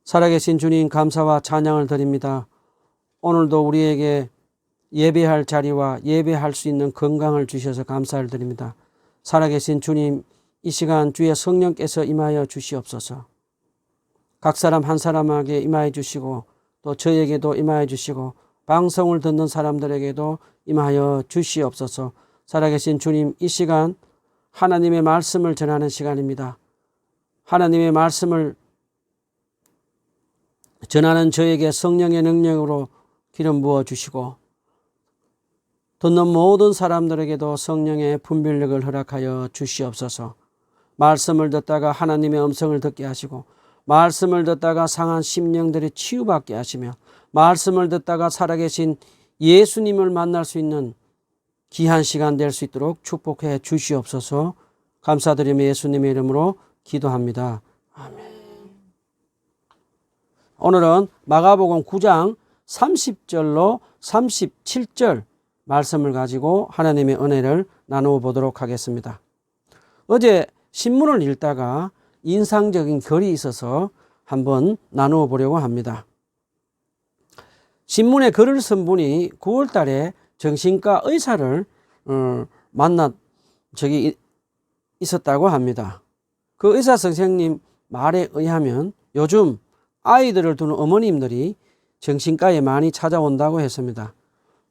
살아계신 주님 감사와 찬양을 드립니다. 오늘도 우리에게 예배할 자리와 예배할 수 있는 건강을 주셔서 감사를 드립니다. 살아계신 주님, 이 시간 주의 성령께서 임하여 주시옵소서. 각 사람 한 사람에게 임하여 주시고 또 저에게도 임하여 주시고 방송을 듣는 사람들에게도 임하여 주시옵소서. 살아계신 주님, 이 시간 하나님의 말씀을 전하는 시간입니다. 하나님의 말씀을 전하는 저에게 성령의 능력으로 기름 부어 주시고 듣는 모든 사람들에게도 성령의 분별력을 허락하여 주시옵소서. 말씀을 듣다가 하나님의 음성을 듣게 하시고 말씀을 듣다가 상한 심령들이 치유받게 하시며 말씀을 듣다가 살아계신 예수님을 만날 수 있는 귀한 시간 될 수 있도록 축복해 주시옵소서. 감사드리며 예수님의 이름으로 기도합니다. 아멘. 오늘은 마가복음 9장 30절로 37절 말씀을 가지고 하나님의 은혜를 나누어 보도록 하겠습니다. 어제 신문을 읽다가 인상적인 글이 있어서 한번 나누어 보려고 합니다. 신문에 글을 쓴 분이 9월 달에 정신과 의사를 만난 적이 있었다고 합니다. 그 의사 선생님 말에 의하면 요즘 아이들을 두는 어머님들이 정신과에 많이 찾아온다고 했습니다.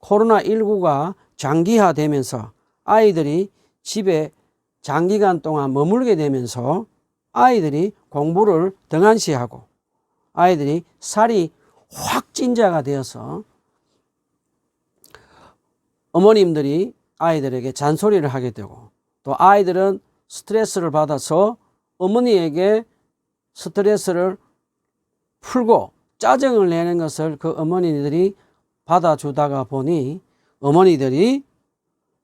코로나19가 장기화되면서 아이들이 집에 장기간 동안 머물게 되면서 아이들이 공부를 등한시하고 아이들이 살이 확진자가 되어서 어머님들이 아이들에게 잔소리를 하게 되고 또 아이들은 스트레스를 받아서 어머니에게 스트레스를 풀고 짜증을 내는 것을 그 어머니들이 받아주다가 보니 어머니들이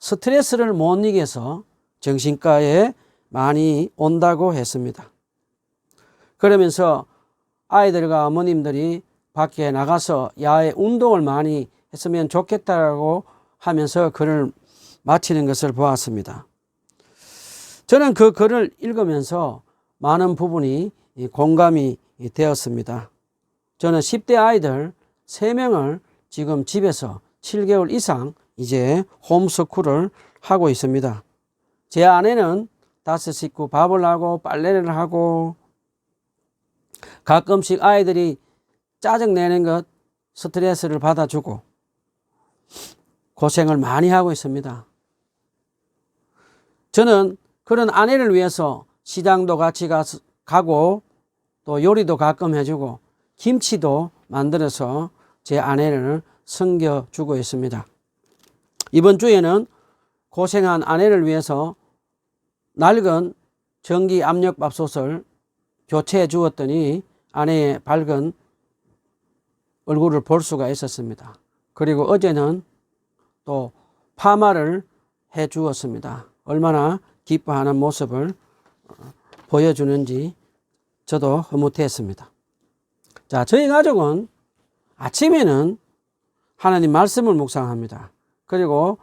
스트레스를 못 이겨서 정신과에 많이 온다고 했습니다. 그러면서 아이들과 어머님들이 밖에 나가서 야외 운동을 많이 했으면 좋겠다고 하면서 글을 마치는 것을 보았습니다. 저는 그 글을 읽으면서 많은 부분이 공감이 되었습니다. 저는 10대 아이들 3명을 지금 집에서 7개월 이상 이제 홈스쿨을 하고 있습니다. 제 아내는 5 식구 밥을 하고 빨래를 하고 가끔씩 아이들이 짜증내는 것 스트레스를 받아주고 고생을 많이 하고 있습니다. 저는 그런 아내를 위해서 시장도 같이 가고 또 요리도 가끔 해주고 김치도 만들어서 제 아내를 섬겨주고 있습니다. 이번 주에는 고생한 아내를 위해서 낡은 전기 압력밥솥을 교체해 주었더니 아내의 밝은 얼굴을 볼 수가 있었습니다. 그리고 어제는 또 파마를 해 주었습니다. 얼마나 기뻐하는 모습을 보여주는지 저도 흐뭇했습니다. 자, 저희 가족은 아침에는 하나님 말씀을 묵상합니다. 그리고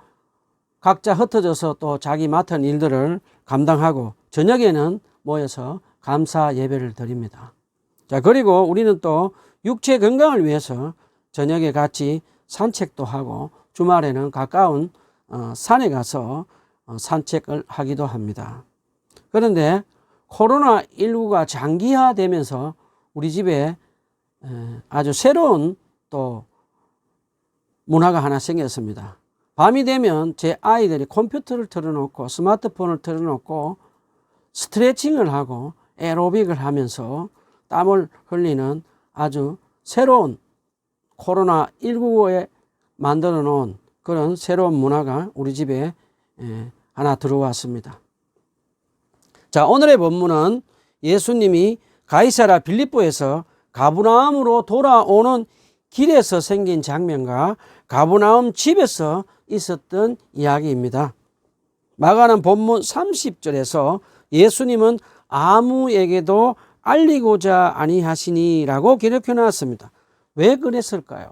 각자 흩어져서 또 자기 맡은 일들을 감당하고 저녁에는 모여서 감사 예배를 드립니다. 자, 그리고 우리는 또 육체 건강을 위해서 저녁에 같이 산책도 하고 주말에는 가까운 산에 가서 산책을 하기도 합니다. 그런데 코로나19가 장기화되면서 우리 집에 아주 새로운 또 문화가 하나 생겼습니다. 밤이 되면 제 아이들이 컴퓨터를 틀어놓고 스마트폰을 틀어놓고 스트레칭을 하고 에어로빅을 하면서 땀을 흘리는 아주 새로운 코로나19에 만들어 놓은 그런 새로운 문화가 우리 집에 하나 들어왔습니다. 자, 오늘의 본문은 예수님이 가이사랴 빌립보에서 가버나움으로 돌아오는 길에서 생긴 장면과 가버나움 집에서 있었던 이야기입니다. 마가는 본문 30절에서 예수님은 아무에게도 알리고자 아니하시니라고 기록해 놨습니다. 왜 그랬을까요?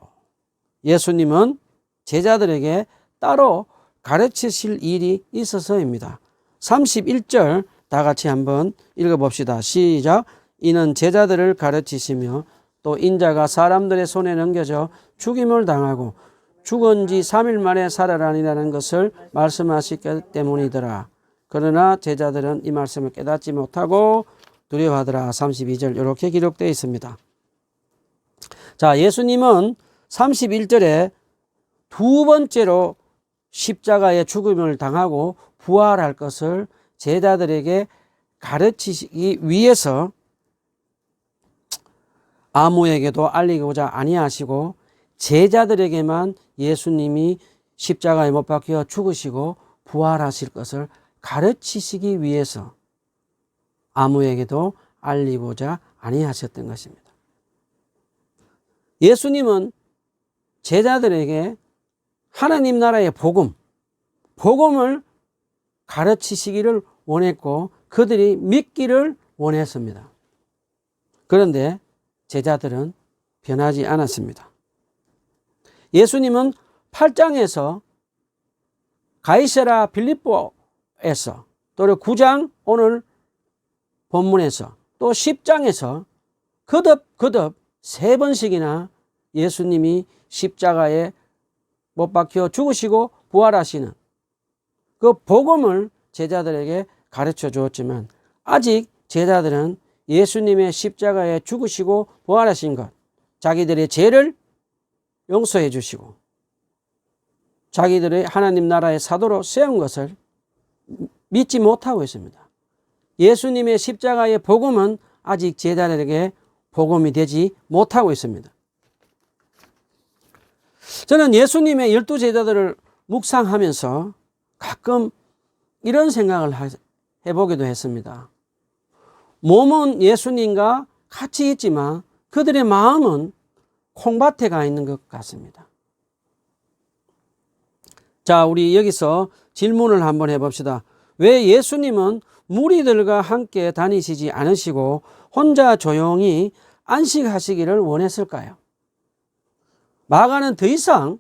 예수님은 제자들에게 따로 가르치실 일이 있어서입니다. 31절 다 같이 한번 읽어봅시다. 시작. 이는 제자들을 가르치시며 또 인자가 사람들의 손에 넘겨져 죽임을 당하고 죽은 지 3일 만에 살아나니라는 것을 말씀하시기 때문이더라. 그러나 제자들은 이 말씀을 깨닫지 못하고 두려워하더라. 32절 이렇게 기록되어 있습니다. 자, 예수님은 31절에 두 번째로 십자가의 죽음을 당하고 부활할 것을 제자들에게 가르치기 위해서 아무에게도 알리고자 아니하시고 제자들에게만 예수님이 십자가에 못 박혀 죽으시고 부활하실 것을 가르치시기 위해서 아무에게도 알리고자 아니하셨던 것입니다. 예수님은 제자들에게 하나님 나라의 복음을 가르치시기를 원했고 그들이 믿기를 원했습니다. 그런데 제자들은 변하지 않았습니다. 예수님은 8장에서 가이사랴 빌립보에서 또 9장 오늘 본문에서 또 10장에서 거듭 3번씩이나 예수님이 십자가에 못 박혀 죽으시고 부활하시는 그 복음을 제자들에게 가르쳐 주었지만 아직 제자들은 예수님의 십자가에 죽으시고 부활하신 것, 자기들의 죄를 용서해 주시고 자기들의 하나님 나라의 사도로 세운 것을 믿지 못하고 있습니다. 예수님의 십자가의 복음은 아직 제자들에게 복음이 되지 못하고 있습니다. 저는 예수님의 12제자들을 묵상하면서 가끔 이런 생각을 해보기도 했습니다. 몸은 예수님과 같이 있지만 그들의 마음은 콩밭에 가 있는 것 같습니다. 자, 우리 여기서 질문을 한번 해봅시다. 왜 예수님은 무리들과 함께 다니시지 않으시고 혼자 조용히 안식하시기를 원했을까요? 마가는 더 이상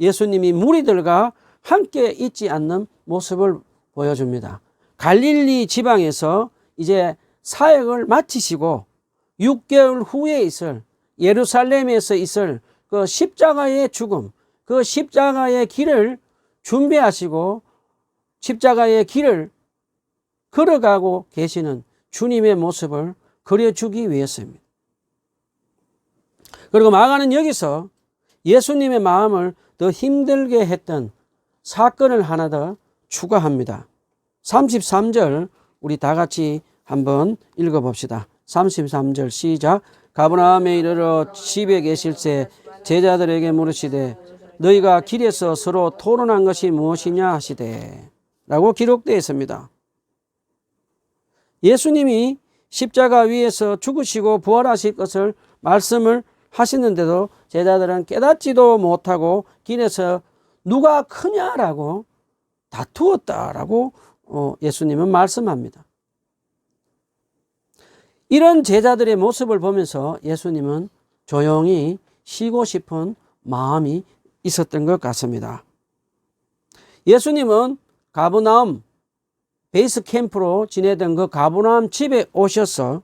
예수님이 무리들과 함께 있지 않는 모습을 보여줍니다. 갈릴리 지방에서 이제 사역을 마치시고 6개월 후에 있을 예루살렘에서 있을 그 십자가의 죽음, 그 십자가의 길을 준비하시고 십자가의 길을 걸어가고 계시는 주님의 모습을 그려주기 위해서입니다. 그리고 마가는 여기서 예수님의 마음을 더 힘들게 했던 사건을 하나 더 추가합니다. 33절 우리 다 같이 한번 읽어봅시다. 33절 시작. 가버나움에 이르러 집에 계실새 제자들에게 물으시되 너희가 길에서 서로 토론한 것이 무엇이냐 하시되 라고 기록되어 있습니다. 예수님이 십자가 위에서 죽으시고 부활하실 것을 말씀을 하시는데도 제자들은 깨닫지도 못하고 길에서 누가 크냐라고 다투었다라고 예수님은 말씀합니다. 이런 제자들의 모습을 보면서 예수님은 조용히 쉬고 싶은 마음이 있었던 것 같습니다. 예수님은 가버나움 베이스 캠프로 지내던 그 가버나움 집에 오셔서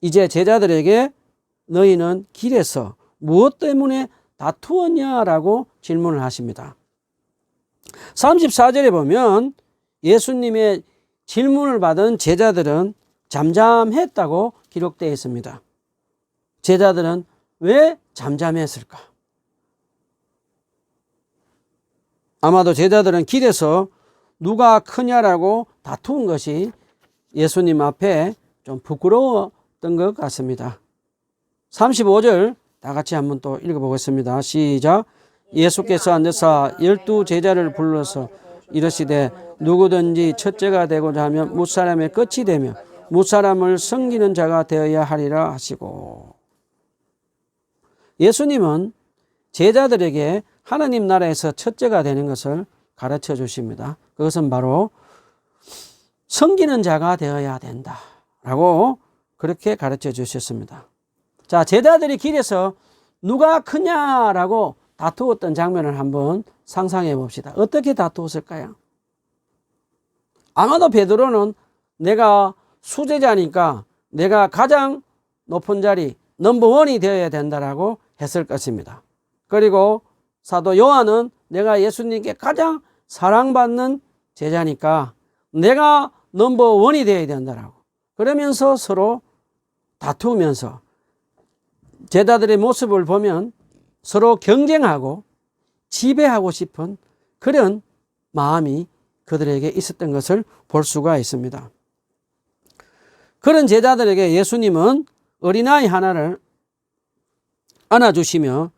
이제 제자들에게 너희는 길에서 무엇 때문에 다투었냐라고 질문을 하십니다. 34절에 보면 예수님의 질문을 받은 제자들은 잠잠했다고 기록되어 있습니다. 제자들은 왜 잠잠했을까? 아마도 제자들은 길에서 누가 크냐라고 다투은 것이 예수님 앞에 좀 부끄러웠던 것 같습니다. 35절 다 같이 한번 또 읽어보겠습니다. 시작. 예수께서 앉아서 12제자를 불러서 이르시되 누구든지 첫째가 되고자 하면 무사람의 끝이 되며 무사람을 섬기는 자가 되어야 하리라 하시고, 예수님은 제자들에게 하나님 나라에서 첫째가 되는 것을 가르쳐 주십니다. 그것은 바로 섬기는 자가 되어야 된다라고 그렇게 가르쳐 주셨습니다. 자, 제자들이 길에서 누가 크냐라고 다투었던 장면을 한번 상상해 봅시다. 어떻게 다투었을까요? 아마도 베드로는 내가 수제자니까 내가 가장 높은 자리, 넘버원이 되어야 된다라고 했을 것입니다. 그리고 사도 요한은 내가 예수님께 가장 사랑받는 제자니까 내가 넘버원이 되어야 된다라고 그러면서 서로 다투면서 제자들의 모습을 보면 서로 경쟁하고 지배하고 싶은 그런 마음이 그들에게 있었던 것을 볼 수가 있습니다. 그런 제자들에게 예수님은 어린아이 하나를 안아주시며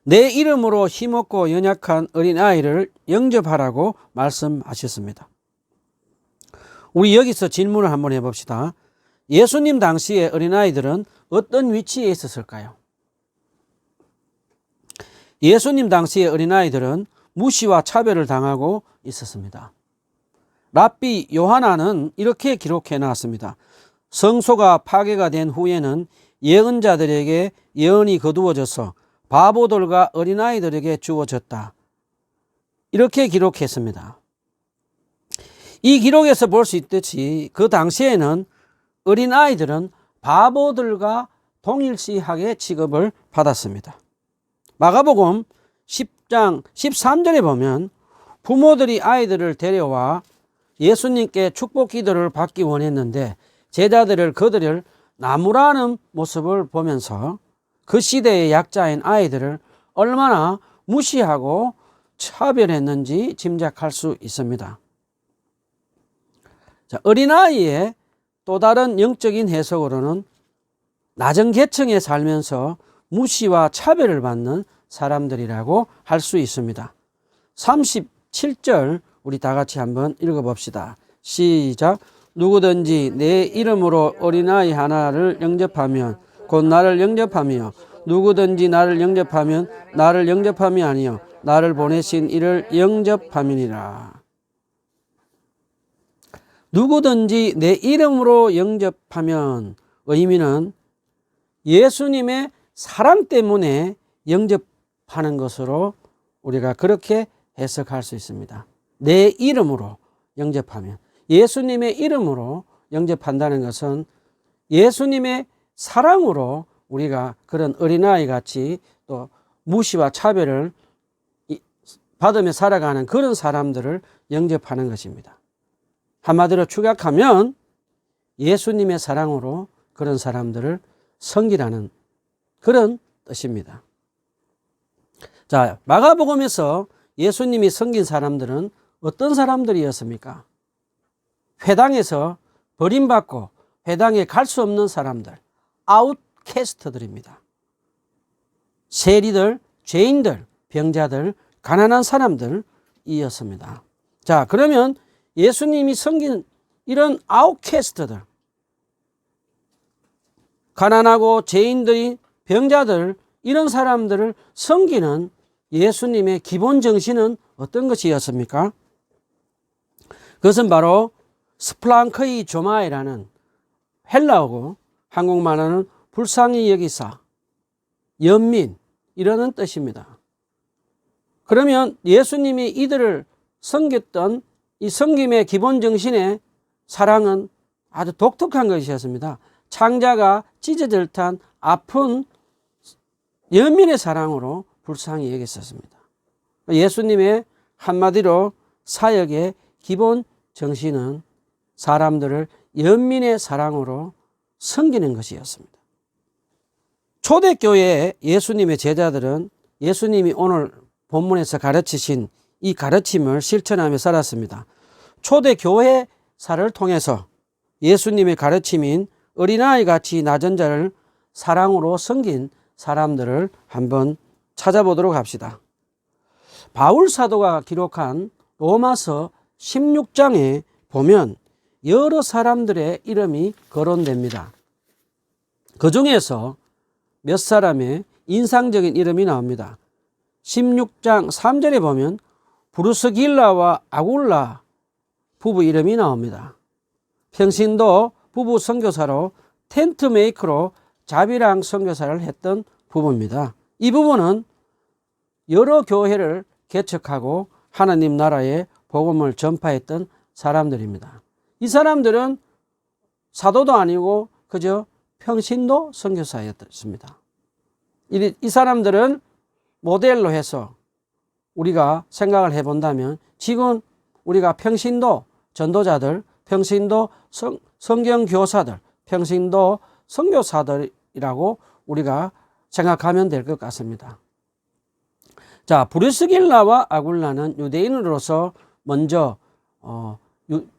내 이름으로 힘없고 연약한 어린아이를 영접하라고 말씀하셨습니다. 우리 여기서 질문을 한번 해봅시다. 예수님 당시의 어린아이들은 어떤 위치에 있었을까요? 예수님 당시의 어린아이들은 무시와 차별을 당하고 있었습니다. 랍비 요하나는 이렇게 기록해 놨습니다. 성소가 파괴가 된 후에는 예언자들에게 예언이 거두어져서 바보들과 어린아이들에게 주어졌다. 이렇게 기록했습니다. 이 기록에서 볼 수 있듯이 그 당시에는 어린아이들은 바보들과 동일시하게 취급을 받았습니다. 마가복음 10장 13절에 보면 부모들이 아이들을 데려와 예수님께 축복 기도를 받기 원했는데 제자들을 그들을 나무라는 모습을 보면서 그 시대의 약자인 아이들을 얼마나 무시하고 차별했는지 짐작할 수 있습니다. 자, 어린아이의 또 다른 영적인 해석으로는 낮은 계층에 살면서 무시와 차별을 받는 사람들이라고 할 수 있습니다. 37절 우리 다 같이 한번 읽어봅시다. 시작. 누구든지 내 이름으로 어린아이 하나를 영접하면 곧 나를 영접하며 누구든지 나를 영접하면 나를 영접함이 아니요 나를 보내신 이를 영접함이니라. 누구든지 내 이름으로 영접하면 의미는 예수님의 사랑 때문에 영접하는 것으로 우리가 그렇게 해석할 수 있습니다. 내 이름으로 영접하면 예수님의 이름으로 영접한다는 것은 예수님의 사랑으로 우리가 그런 어린아이 같이 또 무시와 차별을 받으며 살아가는 그런 사람들을 영접하는 것입니다. 한마디로 축약하면 예수님의 사랑으로 그런 사람들을 섬기라는 그런 뜻입니다. 자, 마가복음에서 예수님이 섬긴 사람들은 어떤 사람들이었습니까? 회당에서 버림받고 회당에 갈 수 없는 사람들, 아웃캐스트들입니다. 세리들, 죄인들, 병자들, 가난한 사람들이었습니다. 자, 그러면 예수님이 섬긴 이런 아웃캐스트들, 가난하고 죄인들이 병자들, 이런 사람들을 섬기는 예수님의 기본 정신은 어떤 것이었습니까? 그것은 바로 스플랑크이 조마이라는 헬라어고 한국말로는 불쌍히 여기사, 연민 이라는 뜻입니다. 그러면 예수님이 이들을 섬겼던 이 섬김의 기본 정신의 사랑은 아주 독특한 것이었습니다. 창자가 찢어질 듯한 아픈 연민의 사랑으로 불쌍히 여겼었습니다. 예수님의 한마디로 사역의 기본 정신은 사람들을 연민의 사랑으로 섬기는 것이었습니다. 초대교회의 예수님의 제자들은 예수님이 오늘 본문에서 가르치신 이 가르침을 실천하며 살았습니다. 초대교회사를 통해서 예수님의 가르침인 어린아이 같이 낮은 자를 사랑으로 섬긴 사람들을 한번 찾아보도록 합시다. 바울 사도가 기록한 로마서 16장에 보면 여러 사람들의 이름이 거론됩니다. 그 중에서 몇 사람의 인상적인 이름이 나옵니다. 16장 3절에 보면 브루스길라와 아굴라 부부 이름이 나옵니다. 평신도 부부 선교사로 텐트 메이커로 자비랑 선교사를 했던 부부입니다. 이 부부는 여러 교회를 개척하고 하나님 나라의 복음을 전파했던 사람들입니다. 이 사람들은 사도도 아니고 그저 평신도 선교사였습니다. 이 사람들은 모델로 해서 우리가 생각을 해본다면 지금 우리가 평신도 전도자들, 평신도 성경교사들, 평신도 선교사들이라고 우리가 생각하면 될 것 같습니다. 자, 브리스길라와 아굴라는 유대인으로서 먼저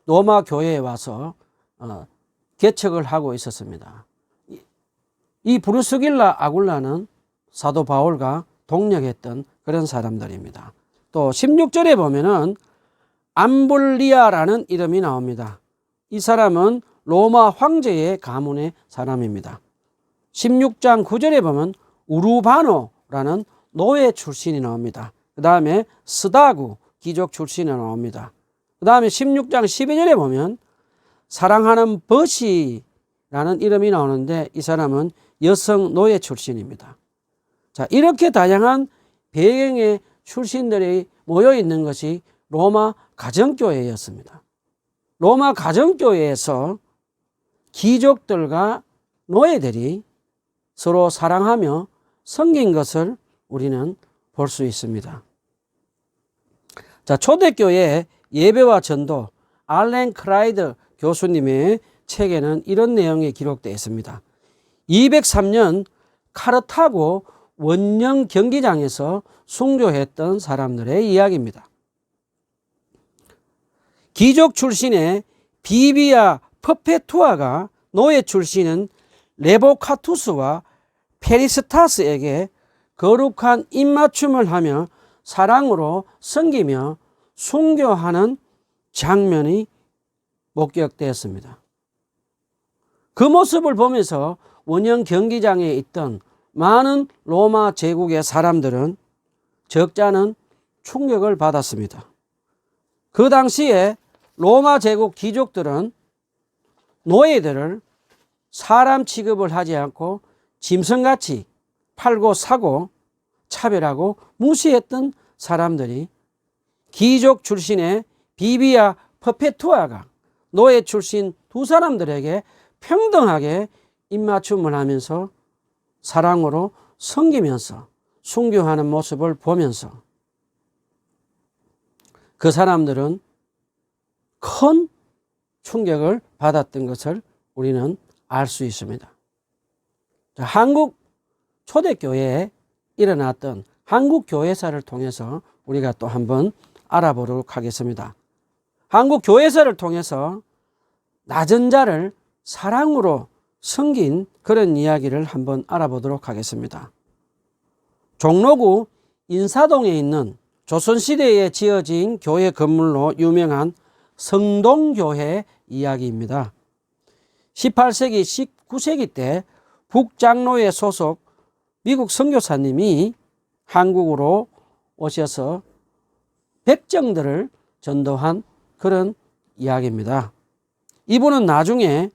로마 교회에 와서 개척을 하고 있었습니다. 이 브리스길라, 아굴라는 사도 바울과 동력했던 그런 사람들입니다. 또 16절에 보면은 암블리아라는 이름이 나옵니다. 이 사람은 로마 황제의 가문의 사람입니다. 16장 9절에 보면 우르바노라는 노예 출신이 나옵니다. 그 다음에 스다구 귀족 출신이 나옵니다. 그 다음에 16장 12절에 보면 사랑하는 버시라는 이름이 나오는데 이 사람은 여성 노예 출신입니다. 자, 이렇게 다양한 배경의 출신들이 모여 있는 것이 로마 가정교회였습니다. 로마 가정교회에서 귀족들과 노예들이 서로 사랑하며 섬긴 것을 우리는 볼 수 있습니다. 자, 초대교회 예배와 전도 알렌 크라이드 교수님의 책에는 이런 내용이 기록되어 있습니다. 203년 카르타고 원형 경기장에서 순교했던 사람들의 이야기입니다. 귀족 출신의 비비아 퍼페투아가 노예 출신은 레보카투스와 페리스타스에게 거룩한 입맞춤을 하며 사랑으로 섬기며 순교하는 장면이 목격되었습니다. 그 모습을 보면서 원형 경기장에 있던 많은 로마 제국의 사람들은 적잖은 충격을 받았습니다. 그 당시에 로마 제국 귀족들은 노예들을 사람 취급을 하지 않고 짐승같이 팔고 사고 차별하고 무시했던 사람들이 귀족 출신의 비비아 퍼페투아가 노예 출신 두 사람들에게 평등하게 입맞춤을 하면서 사랑으로 섬기면서 순교하는 모습을 보면서 그 사람들은 큰 충격을 받았던 것을 우리는 알 수 있습니다. 자, 한국 초대교회에 일어났던 한국 교회사를 통해서 우리가 또 한번 알아보도록 하겠습니다. 한국 교회사를 통해서 낮은 자를 사랑으로 섬긴 그런 이야기를 한번 알아보도록 하겠습니다. 종로구 인사동에 있는 조선시대에 지어진 교회 건물로 유명한 성동교회 이야기입니다. 18세기, 19세기 때 북장로회 소속 미국 선교사님이 한국으로 오셔서 백정들을 전도한 그런 이야기입니다. 이분은 나중에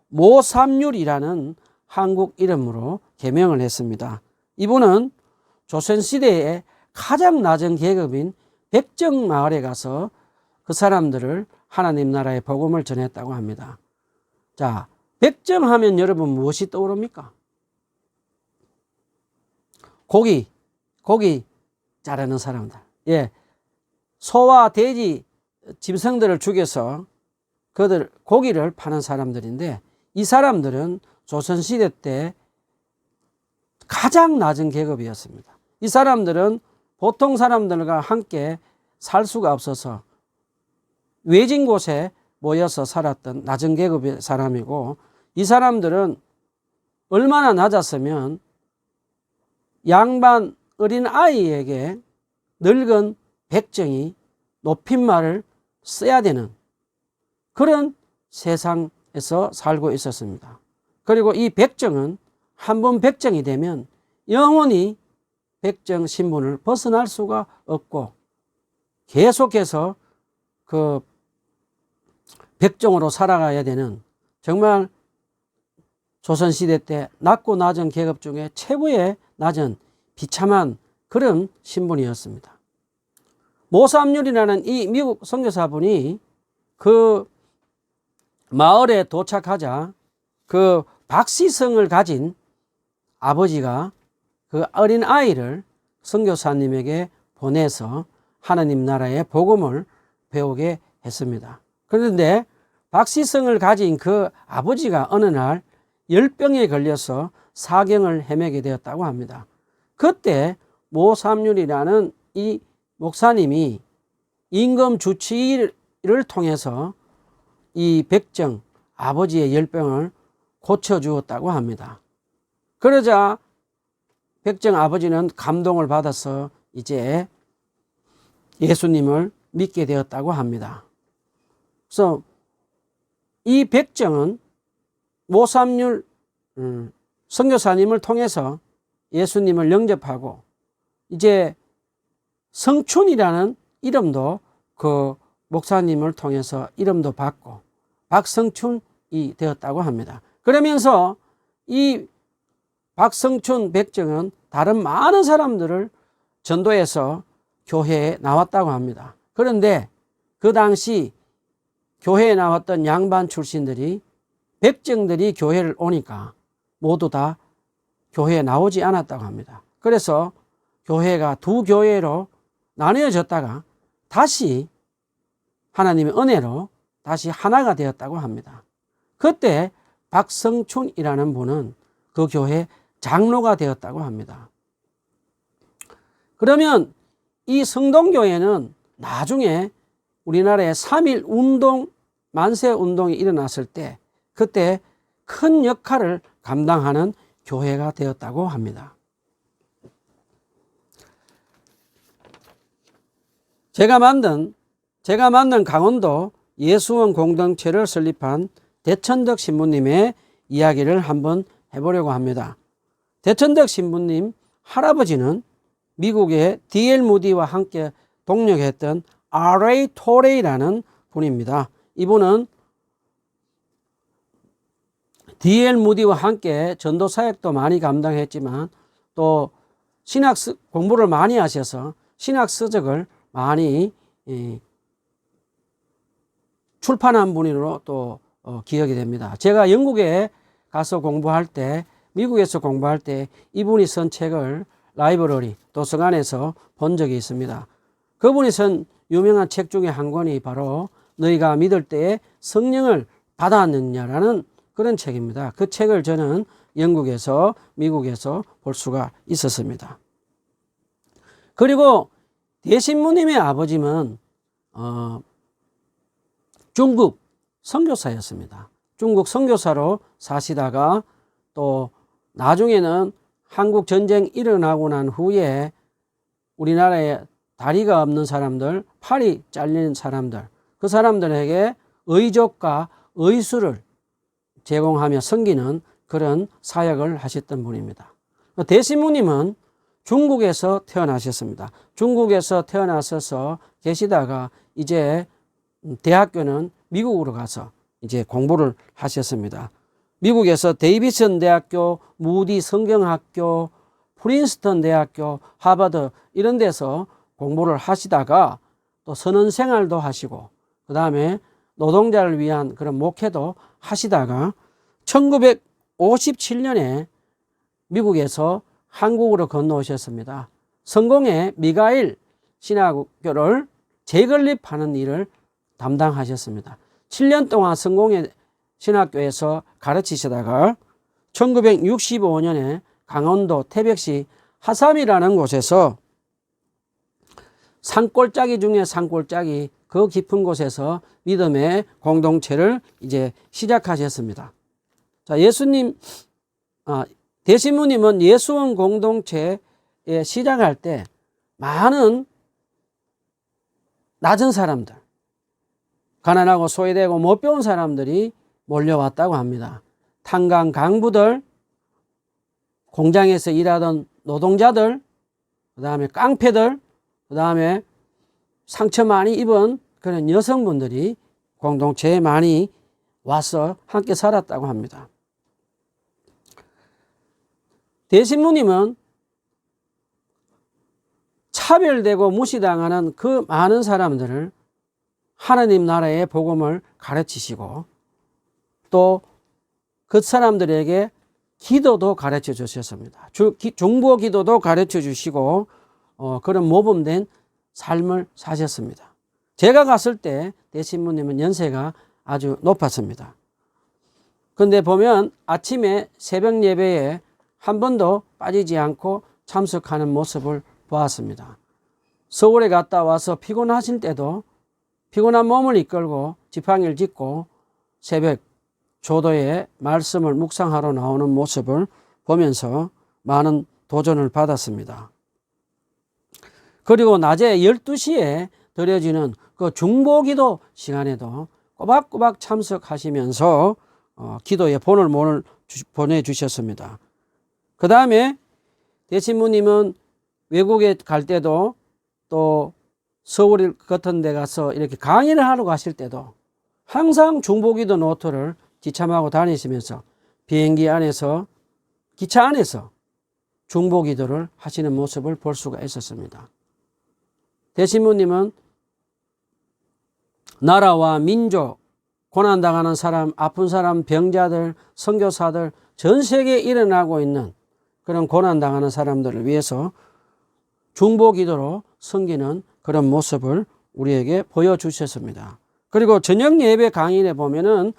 모삼률이라는 한국 이름으로 개명을 했습니다. 이분은 조선시대에 가장 낮은 계급인 백정마을에 가서 그 사람들을 하나님 나라의 복음을 전했다고 합니다. 자, 백정하면 여러분 무엇이 떠오릅니까? 고기 자르는 사람들. 예, 소와 돼지, 짐승들을 죽여서 그들 고기를 파는 사람들인데 이 사람들은 조선시대 때 가장 낮은 계급이었습니다. 이 사람들은 보통 사람들과 함께 살 수가 없어서 외진 곳에 모여서 살았던 낮은 계급의 사람이고 이 사람들은 얼마나 낮았으면 양반 어린 아이에게 늙은 백정이 높임말을 써야 되는 그런 세상에서 살고 있었습니다. 그리고 이 백정은 한 번 백정이 되면 영원히 백정 신분을 벗어날 수가 없고 계속해서 그 백정으로 살아가야 되는 정말 조선시대 때 낮고 낮은 계급 중에 최고의 낮은 비참한 그런 신분이었습니다. 모삼률이라는 이 미국 선교사분이 그 마을에 도착하자 그 박시성을 가진 아버지가 그 어린 아이를 선교사님에게 보내서 하나님 나라의 복음을 배우게 했습니다. 그런데 박시성을 가진 그 아버지가 어느 날 열병에 걸려서 사경을 헤매게 되었다고 합니다. 그때 모삼률이라는 이 목사님이 임금 주치의를 통해서 이 백정 아버지의 열병을 고쳐주었다고 합니다. 그러자 백정 아버지는 감동을 받아서 이제 예수님을 믿게 되었다고 합니다. 그래서 이 백정은 모삼률 선교사님을 통해서 예수님을 영접하고 이제 성춘이라는 이름도 그 목사님을 통해서 이름도 받고 박성춘이 되었다고 합니다. 그러면서 이 박성춘 백정은 다른 많은 사람들을 전도해서 교회에 나왔다고 합니다. 그런데 그 당시 교회에 나왔던 양반 출신들이 백정들이 교회를 오니까 모두 다 교회에 나오지 않았다고 합니다. 그래서 교회가 두 교회로 나뉘어졌다가 다시 하나님의 은혜로 다시 하나가 되었다고 합니다. 그때 박성춘이라는 분은 그 교회 장로가 되었다고 합니다. 그러면 이 성동교회는 나중에 우리나라에 3.1 운동, 만세 운동이 일어났을 때 그때 큰 역할을 감당하는 교회가 되었다고 합니다. 제가 만든 강원도 예수원 공동체를 설립한 대천덕 신부님의 이야기를 한번 해보려고 합니다. 대천덕 신부님 할아버지는 미국의 D.L. 무디와 함께 동력했던 R.A. 토레이라는 분입니다. 이분은 D.L. 무디와 함께 전도 사역도 많이 감당했지만 또 신학 공부를 많이 하셔서 신학 서적을 많이 출판한 분으로 또 기억이 됩니다. 제가 영국에 가서 공부할 때, 미국에서 공부할 때 이분이 쓴 책을 라이브러리 도서관에서 본 적이 있습니다. 그분이 쓴 유명한 책 중에 한 권이 바로 너희가 믿을 때에 성령을 받았느냐라는 그런 책입니다. 그 책을 저는 영국에서 미국에서 볼 수가 있었습니다. 그리고 대신부님의 아버지는 중국 선교사였습니다. 중국 선교사로 사시다가 또 나중에는 한국 전쟁 일어나고 난 후에 우리나라에 다리가 없는 사람들, 팔이 잘린 사람들, 그 사람들에게 의족과 의술을 제공하며 섬기는 그런 사역을 하셨던 분입니다. 대신부님은 중국에서 태어나셨습니다. 중국에서 태어나셔서 계시다가 이제 대학교는 미국으로 가서 이제 공부를 하셨습니다. 미국에서 데이비슨 대학교, 무디 성경학교, 프린스턴 대학교, 하버드 이런 데서 공부를 하시다가 또 선원 생활도 하시고 그 다음에 노동자를 위한 그런 목회도 하시다가 1957년에 미국에서 한국으로 건너오셨습니다. 성공의 미가일 신학교를 재건립하는 일을 담당하셨습니다. 7년 동안 성공의 신학교에서 가르치시다가 1965년에 강원도 태백시 하삼이라는 곳에서 산골짜기 중에 산골짜기 그 깊은 곳에서 믿음의 공동체를 이제 시작하셨습니다. 자, 대신부님은 예수원 공동체에 시작할 때 많은 낮은 사람들, 가난하고 소외되고 못 배운 사람들이 몰려왔다고 합니다. 탄광 강부들, 공장에서 일하던 노동자들, 그 다음에 깡패들, 그 다음에 상처 많이 입은 그런 여성분들이 공동체에 많이 와서 함께 살았다고 합니다. 대신부님은 차별되고 무시당하는 그 많은 사람들을 하나님 나라의 복음을 가르치시고 또 그 사람들에게 기도도 가르쳐 주셨습니다. 중보 기도도 가르쳐 주시고 그런 모범된 삶을 사셨습니다. 제가 갔을 때 대신부님은 연세가 아주 높았습니다. 그런데 보면 아침에 새벽 예배에 한 번도 빠지지 않고 참석하는 모습을 보았습니다. 서울에 갔다 와서 피곤하실 때도 피곤한 몸을 이끌고 지팡이를 짚고 새벽 조도에 말씀을 묵상하러 나오는 모습을 보면서 많은 도전을 받았습니다. 그리고 낮에 12시에 드려지는 그 중보기도 시간에도 꼬박꼬박 참석하시면서 기도의 본을 보내주셨습니다. 그 다음에 대신부님은 외국에 갈 때도 또 서울 같은 데 가서 이렇게 강의를 하러 가실 때도 항상 중보기도 노트를 지참하고 다니시면서 비행기 안에서 기차 안에서 중보기도를 하시는 모습을 볼 수가 있었습니다. 대신부님은 나라와 민족, 고난당하는 사람, 아픈 사람, 병자들, 선교사들, 전 세계에 일어나고 있는 그런 고난당하는 사람들을 위해서 중보기도로 섬기는 그런 모습을 우리에게 보여주셨습니다. 그리고 저녁 예배 강의에 보면은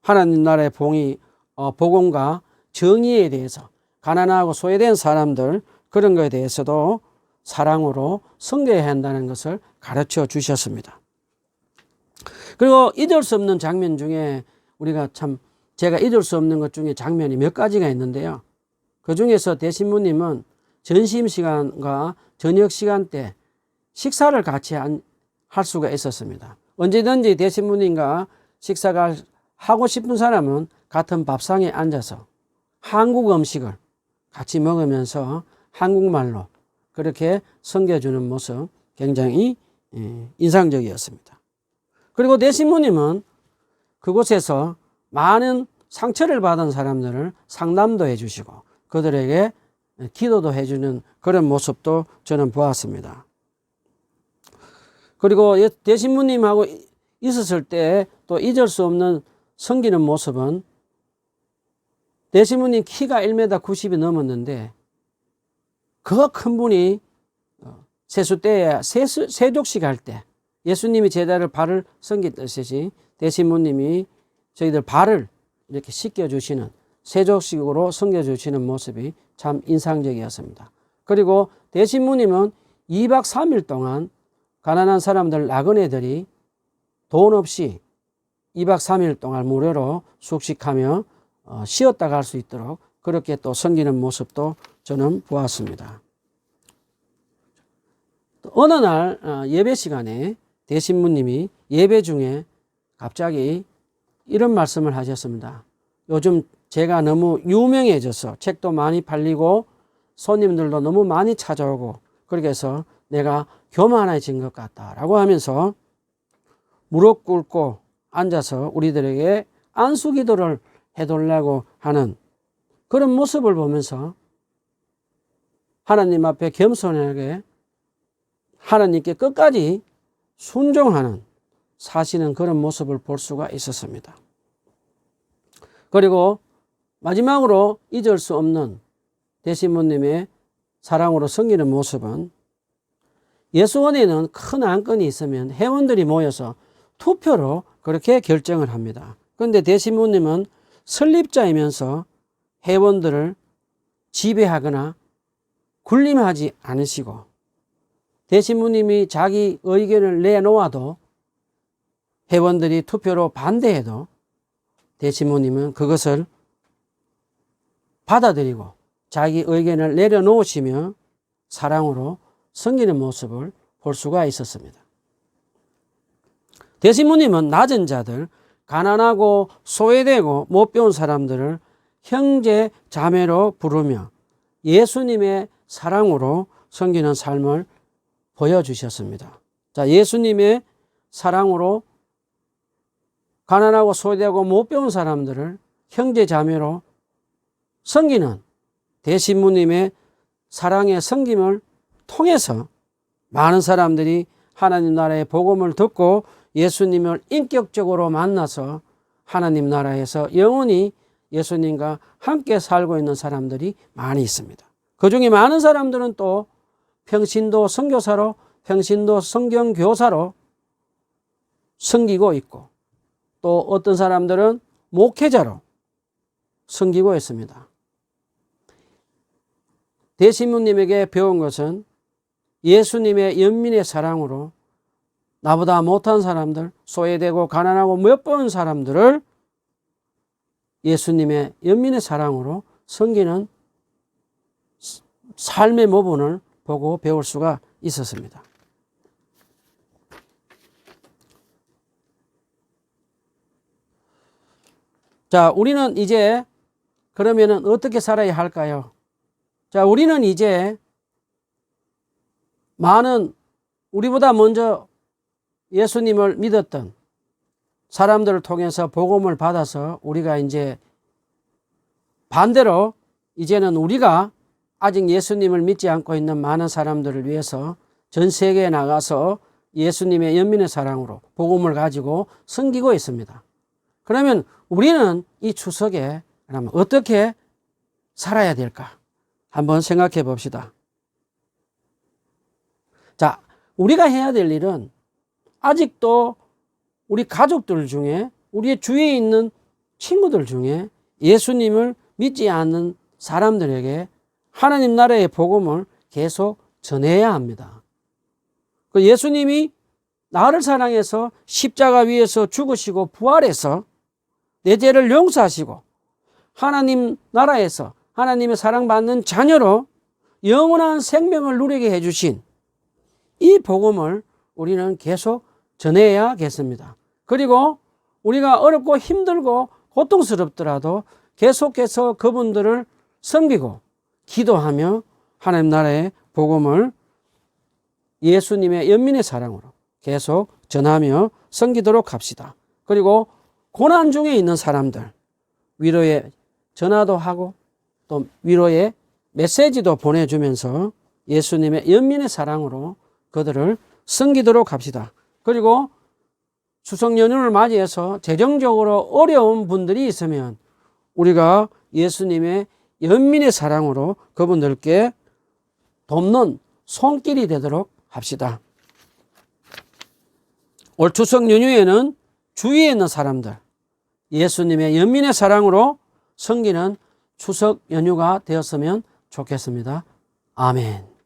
하나님 나라의 복음과 정의에 대해서 가난하고 소외된 사람들 그런 것에 대해서도 사랑으로 섬겨야 한다는 것을 가르쳐 주셨습니다. 그리고 잊을 수 없는 장면 중에 제가 잊을 수 없는 것 중에 장면이 몇 가지가 있는데요. 그 중에서 대신부님은 점심시간과 저녁시간 때 식사를 같이 할 수가 있었습니다. 언제든지 대신부님과 식사가 하고 싶은 사람은 같은 밥상에 앉아서 한국 음식을 같이 먹으면서 한국말로 그렇게 섬겨주는 모습 굉장히 인상적이었습니다. 그리고 대신부님은 그곳에서 많은 상처를 받은 사람들을 상담도 해주시고 그들에게 기도도 해주는 그런 모습도 저는 보았습니다. 그리고 대신부님하고 있었을 때 또 잊을 수 없는 섬기는 모습은 대신부님 키가 1m 90이 넘었는데 그 큰 분이 세수 때에 세족식 할 때 예수님이 제자를 발을 섬기듯이 대신부님이 저희들 발을 이렇게 씻겨주시는 세족식으로 섬겨주시는 모습이 참 인상적이었습니다. 그리고 대신부님은 2박 3일 동안 가난한 사람들 나그네들이 돈 없이 2박 3일 동안 무료로 숙식하며 쉬었다 갈 수 있도록 그렇게 또 섬기는 모습도 저는 보았습니다. 어느 날 예배 시간에 대신부님이 예배 중에 갑자기 이런 말씀을 하셨습니다. 요즘 제가 너무 유명해져서 책도 많이 팔리고 손님들도 너무 많이 찾아오고 그렇게 해서 내가 교만해진 것 같다라고 하면서 무릎 꿇고 앉아서 우리들에게 안수기도를 해달라고 하는 그런 모습을 보면서 하나님 앞에 겸손하게 하나님께 끝까지 순종하는 사시는 그런 모습을 볼 수가 있었습니다. 그리고 마지막으로 잊을 수 없는 대신부님의 사랑으로 섬기는 모습은 예수원에는 큰 안건이 있으면 회원들이 모여서 투표로 그렇게 결정을 합니다. 그런데 대신부님은 설립자이면서 회원들을 지배하거나 군림하지 않으시고 대신부님이 자기 의견을 내놓아도 회원들이 투표로 반대해도 대신부님은 그것을 받아들이고 자기 의견을 내려놓으시며 사랑으로 섬기는 모습을 볼 수가 있었습니다. 대신부님은 낮은 자들, 가난하고 소외되고 못 배운 사람들을 형제 자매로 부르며 예수님의 사랑으로 섬기는 삶을 보여주셨습니다. 자, 예수님의 사랑으로 가난하고 소외되고 못 배운 사람들을 형제 자매로 섬기는 대신부님의 사랑의 섬김을 통해서 많은 사람들이 하나님 나라의 복음을 듣고 예수님을 인격적으로 만나서 하나님 나라에서 영원히 예수님과 함께 살고 있는 사람들이 많이 있습니다. 그 중에 많은 사람들은 또 평신도 선교사로, 평신도 성경교사로 섬기고 있고, 또 어떤 사람들은 목회자로 섬기고 있습니다. 대신부님에게 배운 것은 예수님의 연민의 사랑으로 나보다 못한 사람들, 소외되고 가난하고 못 본 사람들을 예수님의 연민의 사랑으로 섬기는 삶의 모본을 보고 배울 수가 있었습니다. 자, 우리는 이제 그러면은 어떻게 살아야 할까요? 자, 우리는 이제 많은 우리보다 먼저 예수님을 믿었던 사람들을 통해서 복음을 받아서 우리가 이제 반대로 이제는 우리가 아직 예수님을 믿지 않고 있는 많은 사람들을 위해서 전 세계에 나가서 예수님의 연민의 사랑으로 복음을 가지고 섬기고 있습니다. 그러면 우리는 이 추석에 그러면 어떻게 살아야 될까? 한번 생각해 봅시다. 자, 우리가 해야 될 일은 아직도 우리 가족들 중에, 우리의 주위에 있는 친구들 중에 예수님을 믿지 않는 사람들에게 하나님 나라의 복음을 계속 전해야 합니다. 그 예수님이 나를 사랑해서 십자가 위에서 죽으시고 부활해서 내 죄를 용서하시고 하나님 나라에서 하나님의 사랑받는 자녀로 영원한 생명을 누리게 해주신 이 복음을 우리는 계속 전해야겠습니다. 그리고 우리가 어렵고 힘들고 고통스럽더라도 계속해서 그분들을 섬기고 기도하며 하나님 나라의 복음을 예수님의 연민의 사랑으로 계속 전하며 섬기도록 합시다. 그리고 고난 중에 있는 사람들 위로의 전화도 하고 또 위로의 메시지도 보내주면서 예수님의 연민의 사랑으로 그들을 섬기도록 합시다. 그리고 추석 연휴를 맞이해서 재정적으로 어려운 분들이 있으면 우리가 예수님의 연민의 사랑으로 그분들께 돕는 손길이 되도록 합시다. 올 추석 연휴에는 주위에 있는 사람들 예수님의 연민의 사랑으로 섬기는 추석 연휴가 되었으면 좋겠습니다. 아멘.